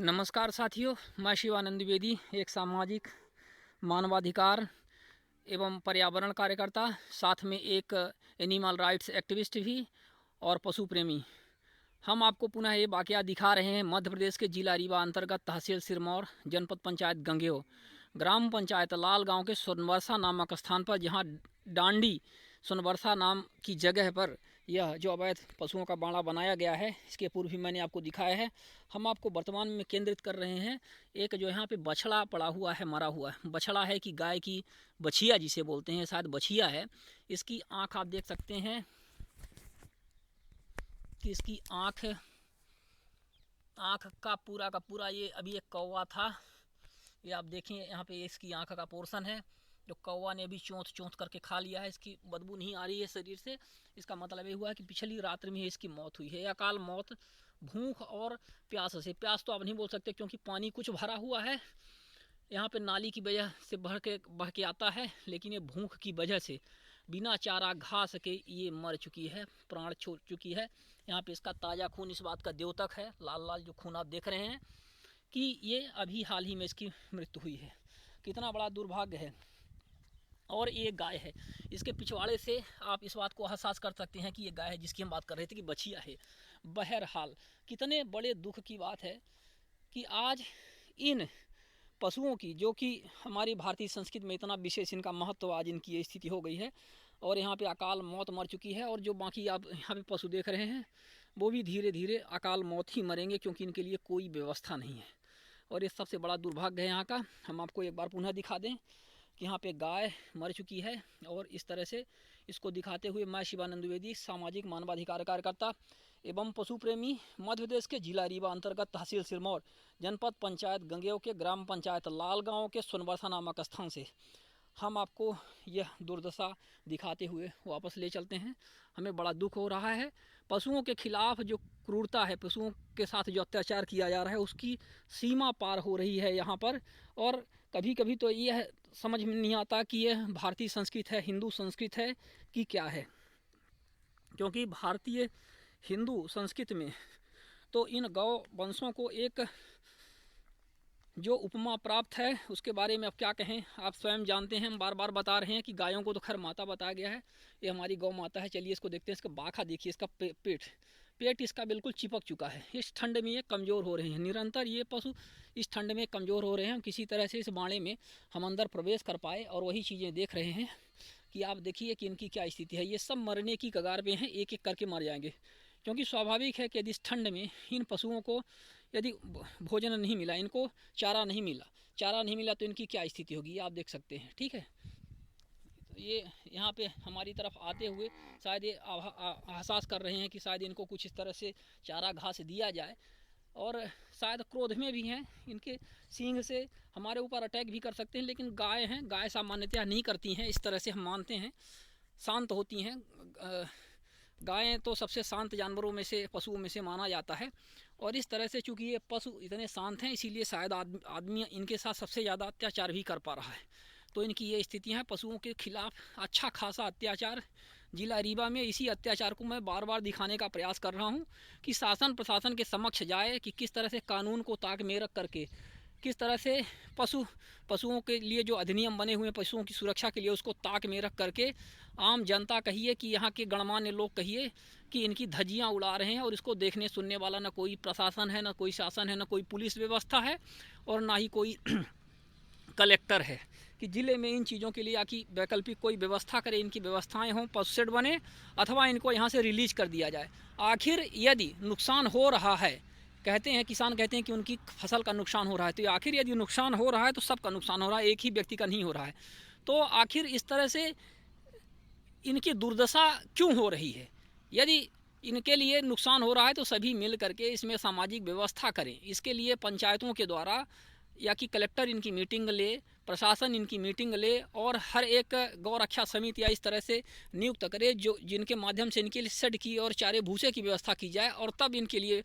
नमस्कार साथियों, मैं शिवानंद द्विवेदी, एक सामाजिक मानवाधिकार एवं पर्यावरण कार्यकर्ता, साथ में एक एनिमल राइट्स एक्टिविस्ट भी और पशु प्रेमी। हम आपको पुनः ये वाकया दिखा रहे हैं मध्य प्रदेश के जिला रीवा अंतर्गत तहसील सिरमौर, जनपद पंचायत गंगेओ, ग्राम पंचायत लाल गांव के सोनबरसा नामक स्थान पर, जहां डांडी सोनबरसा नाम की जगह पर यह जो अवैध पशुओं का बाड़ा बनाया गया है, इसके पूर्व भी मैंने आपको दिखाया है। हम आपको वर्तमान में केंद्रित कर रहे हैं एक जो यहाँ पे बछड़ा पड़ा हुआ है, मरा हुआ है। बछड़ा है कि गाय की बछिया जिसे बोलते हैं, शायद बछिया है। इसकी आँख आप देख सकते हैं कि इसकी आँख का पूरा ये अभी एक कौवा था, ये आप देखें यहाँ पे इसकी आँख का पोर्शन है जो कौवा ने अभी चोंच करके खा लिया है। इसकी बदबू नहीं आ रही है शरीर से। इसका मतलब ये हुआ है कि पिछली रात्रि में इसकी मौत हुई है। अकाल मौत भूख और प्यास से। प्यास तो आप नहीं बोल सकते क्योंकि पानी कुछ भरा हुआ है यहाँ पे, नाली की वजह से बह के आता है, लेकिन ये भूख की वजह से बिना चारा घास के ये मर चुकी है, प्राण छोड़ चुकी है। यहाँ पे इसका ताज़ा खून इस बात का द्योतक है, लाल लाल जो खून आप देख रहे हैं कि ये अभी हाल ही में इसकी मृत्यु हुई है। कितना बड़ा दुर्भाग्य है। और ये गाय है, इसके पिछवाड़े से आप इस बात को एहसास कर सकते हैं कि ये गाय है जिसकी हम बात कर रहे थे कि बछिया है। बहरहाल कितने बड़े दुख की बात है कि आज इन पशुओं की, जो कि हमारी भारतीय संस्कृति में इतना विशेष इनका महत्व, आज इनकी ये स्थिति हो गई है और यहाँ पे अकाल मौत मर चुकी है। और जो बाकी आप यहाँ पे पशु देख रहे हैं वो भी धीरे धीरे अकाल मौत ही मरेंगे, क्योंकि इनके लिए कोई व्यवस्था नहीं है। और ये सबसे बड़ा दुर्भाग्य है यहाँ का। हम आपको एक बार पुनः दिखा दें कि यहाँ पे गाय मर चुकी है। और इस तरह से इसको दिखाते हुए मैं शिवानंद द्विवेदी, सामाजिक मानवाधिकार कार्यकर्ता एवं पशु प्रेमी, मध्य प्रदेश के जिला रीवा अंतर्गत तहसील सिरमौर, जनपद पंचायत गंगेओ के ग्राम पंचायत लाल गांव के सोनबरसा नामक स्थान से हम आपको यह दुर्दशा दिखाते हुए वापस ले चलते हैं। हमें बड़ा दुख हो रहा है। पशुओं के खिलाफ जो क्रूरता है, पशुओं के साथ जो अत्याचार किया जा रहा है, उसकी सीमा पार हो रही है यहाँ पर। और कभी कभी तो यह समझ में नहीं आता कि यह भारतीय संस्कृति है, हिंदू संस्कृति है कि क्या है। क्योंकि भारतीय हिंदू संस्कृति में तो इन गौ वंशों को एक जो उपमा प्राप्त है, उसके बारे में अब क्या कहें, आप स्वयं जानते हैं। हम बार बार बता रहे हैं कि गायों को तो खैर माता बताया गया है, ये हमारी गौ माता है। चलिए इसको देखते हैं। इसका बाखा देखिए, इसका पेट इसका बिल्कुल चिपक चुका है। इस ठंड में ये कमज़ोर हो रहे हैं, निरंतर ये पशु इस ठंड में कमज़ोर हो रहे हैं। किसी तरह से इस बाड़े में हम अंदर प्रवेश कर पाए और वही चीज़ें देख रहे हैं कि आप देखिए कि इनकी क्या स्थिति है। ये सब मरने की कगार पे हैं, एक एक करके मर जाएंगे। क्योंकि स्वाभाविक है कि यदि इस ठंड में इन पशुओं को यदि भोजन नहीं मिला, इनको चारा नहीं मिला तो इनकी क्या स्थिति होगी, आप देख सकते हैं। ठीक है, तो ये यहाँ पे हमारी तरफ आते हुए शायद ये एहसास कर रहे हैं कि शायद इनको कुछ इस तरह से चारा घास दिया जाए। और शायद क्रोध में भी हैं, इनके सींग से हमारे ऊपर अटैक भी कर सकते हैं। लेकिन गाय हैं, गाय सामान्यतः नहीं करती हैं इस तरह से, हम मानते हैं शांत होती हैं। गायें तो सबसे शांत जानवरों में से, पशुओं में से माना जाता है। और इस तरह से चूँकि ये पशु इतने शांत हैं, इसीलिए शायद आदमी इनके साथ सबसे ज़्यादा अत्याचार भी कर पा रहा है। तो इनकी ये स्थितियाँ हैं। पशुओं के खिलाफ अच्छा खासा अत्याचार जिला रीवा में। इसी अत्याचार को मैं बार बार दिखाने का प्रयास कर रहा हूँ कि शासन प्रशासन के समक्ष जाए कि किस तरह से कानून को ताक में रख करके, किस तरह से पशुओं के लिए जो अधिनियम बने हुए हैं पशुओं की सुरक्षा के लिए, उसको ताक में रख करके आम जनता कहिए कि यहाँ के गणमान्य लोग कहिए कि इनकी धज्जियाँ उड़ा रहे हैं। और इसको देखने सुनने वाला न कोई प्रशासन है, न कोई शासन है, न कोई पुलिस व्यवस्था है, और ना ही कोई कलेक्टर है कि ज़िले में इन चीज़ों के लिए आकि वैकल्पिक कोई व्यवस्था करे, इनकी व्यवस्थाएं हों, पशु शेड बने, अथवा इनको यहाँ से रिलीज कर दिया जाए। आखिर यदि नुकसान हो रहा है, कहते हैं किसान कहते हैं कि उनकी फसल का नुकसान हो रहा है, तो आखिर यदि नुकसान हो रहा है तो सबका नुकसान हो रहा है, एक ही व्यक्ति का नहीं हो रहा है। तो आखिर इस तरह से इनकी दुर्दशा क्यों हो रही है? यदि इनके लिए नुकसान हो रहा है तो सभी मिल करके इसमें सामाजिक व्यवस्था करें। इसके लिए पंचायतों के द्वारा या कि कलेक्टर इनकी मीटिंग ले, प्रशासन इनकी मीटिंग ले, और हर एक गौ रक्षा समिति या इस तरह से नियुक्त करे जो जिनके माध्यम से इनके लिए शेड की और चारे भूसे की व्यवस्था की जाए। और तब इनके लिए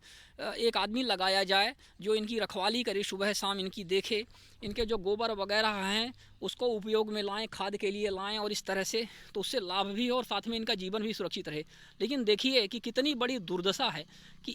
एक आदमी लगाया जाए जो इनकी रखवाली करे, सुबह शाम इनकी देखे, इनके जो गोबर वगैरह हैं उसको उपयोग में लाएं, खाद के लिए लाएं, और इस तरह से तो उससे लाभ भी हो और साथ में इनका जीवन भी सुरक्षित रहे। लेकिन देखिए कि कितनी बड़ी दुर्दशा है कि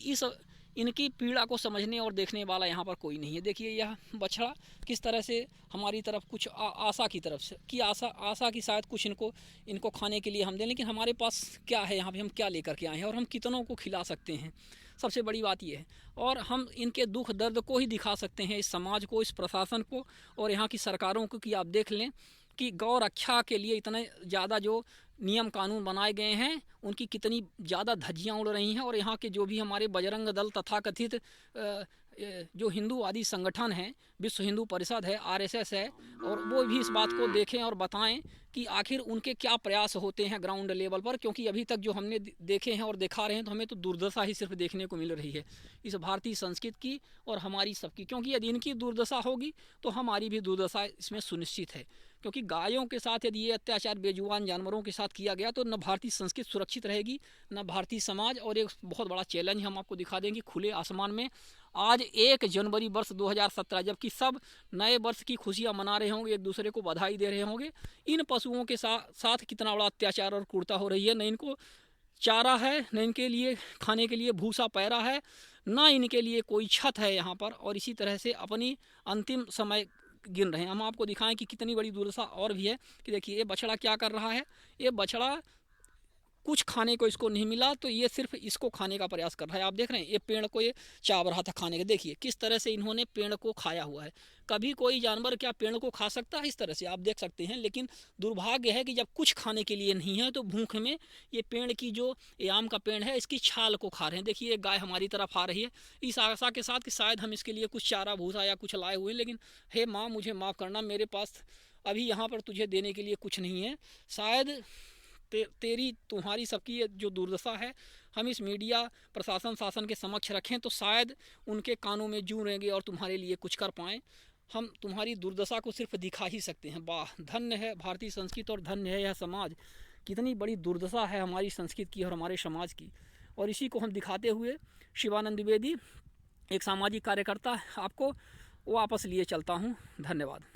इनकी पीड़ा को समझने और देखने वाला यहाँ पर कोई नहीं है। देखिए यह बछड़ा किस तरह से हमारी तरफ कुछ आशा की तरफ से कि आशा की शायद कुछ इनको खाने के लिए हम दें, लेकिन हमारे पास क्या है यहाँ पे, हम क्या लेकर के आए हैं और हम कितनों को खिला सकते हैं, सबसे बड़ी बात यह है। और हम इनके दुख दर्द को ही दिखा सकते हैं, इस समाज को, इस प्रशासन को और यहाँ की सरकारों को, कि आप देख लें कि गौ रक्षा के लिए इतने ज़्यादा जो नियम कानून बनाए गए हैं उनकी कितनी ज़्यादा धज्जियाँ उड़ रही हैं। और यहाँ के जो भी हमारे बजरंग दल तथाकथित जो हिंदूवादी संगठन हैं, विश्व हिंदू परिषद है, RSS है, और वो भी इस बात को देखें और बताएं कि आखिर उनके क्या प्रयास होते हैं ग्राउंड लेवल पर। क्योंकि अभी तक जो हमने देखे हैं और दिखा रहे हैं तो हमें तो दुर्दशा ही सिर्फ देखने को मिल रही है इस भारतीय संस्कृति की और हमारी सबकी। क्योंकि यदि इनकी दुर्दशा होगी तो हमारी भी दुर्दशा इसमें सुनिश्चित है। क्योंकि गायों के साथ यदि ये अत्याचार बेजुबान जानवरों के साथ किया गया तो न भारतीय संस्कृति सुरक्षित रहेगी, न भारतीय समाज। और एक बहुत बड़ा चैलेंज हम आपको दिखा देंगे खुले आसमान में। आज 1 जनवरी वर्ष 2017, जबकि सब नए वर्ष की खुशियां मना रहे होंगे, एक दूसरे को बधाई दे रहे होंगे, इन पशुओं के साथ कितना बड़ा अत्याचार और क्रूरता हो रही है। न इनको चारा है, न इनके लिए खाने के लिए भूसा पैरा है, न इनके लिए कोई छत है यहाँ पर। और इसी तरह से अपनी अंतिम समय गिन रहे हैं। हम आपको दिखाएं कि कितनी बड़ी दुर्दशा और भी है। कि देखिए ये बछड़ा क्या कर रहा है, ये बछड़ा कुछ खाने को इसको नहीं मिला तो ये सिर्फ इसको खाने का प्रयास कर रहा है। आप देख रहे हैं ये पेड़ को ये चाव रहा था खाने के। देखिए किस तरह से इन्होंने पेड़ को खाया हुआ है। कभी कोई जानवर क्या पेड़ को खा सकता है इस तरह से, आप देख सकते हैं। लेकिन दुर्भाग्य है कि जब कुछ खाने के लिए नहीं है तो भूख में ये पेड़ की जो आम का पेड़ है इसकी छाल को खा रहे हैं। देखिए एक गाय हमारी तरफ आ रही है इस आशा के साथ कि शायद हम इसके लिए कुछ चारा भूसा या कुछ लाए हुए हैं, लेकिन हे माँ मुझे माफ़ करना, मेरे पास अभी यहाँ पर तुझे देने के लिए कुछ नहीं है। शायद तेरी तुम्हारी सबकी ये जो दुर्दशा है हम इस मीडिया प्रशासन शासन के समक्ष रखें तो शायद उनके कानों में जू रहेंगे और तुम्हारे लिए कुछ कर पाएँ। हम तुम्हारी दुर्दशा को सिर्फ दिखा ही सकते हैं। वाह, धन्य है भारतीय संस्कृति और धन्य है यह समाज। कितनी बड़ी दुर्दशा है हमारी संस्कृति की और हमारे समाज की। और इसी को हम दिखाते हुए शिवानंद द्विवेदी, एक सामाजिक कार्यकर्ता, आपको वापस लिए चलता हूँ। धन्यवाद।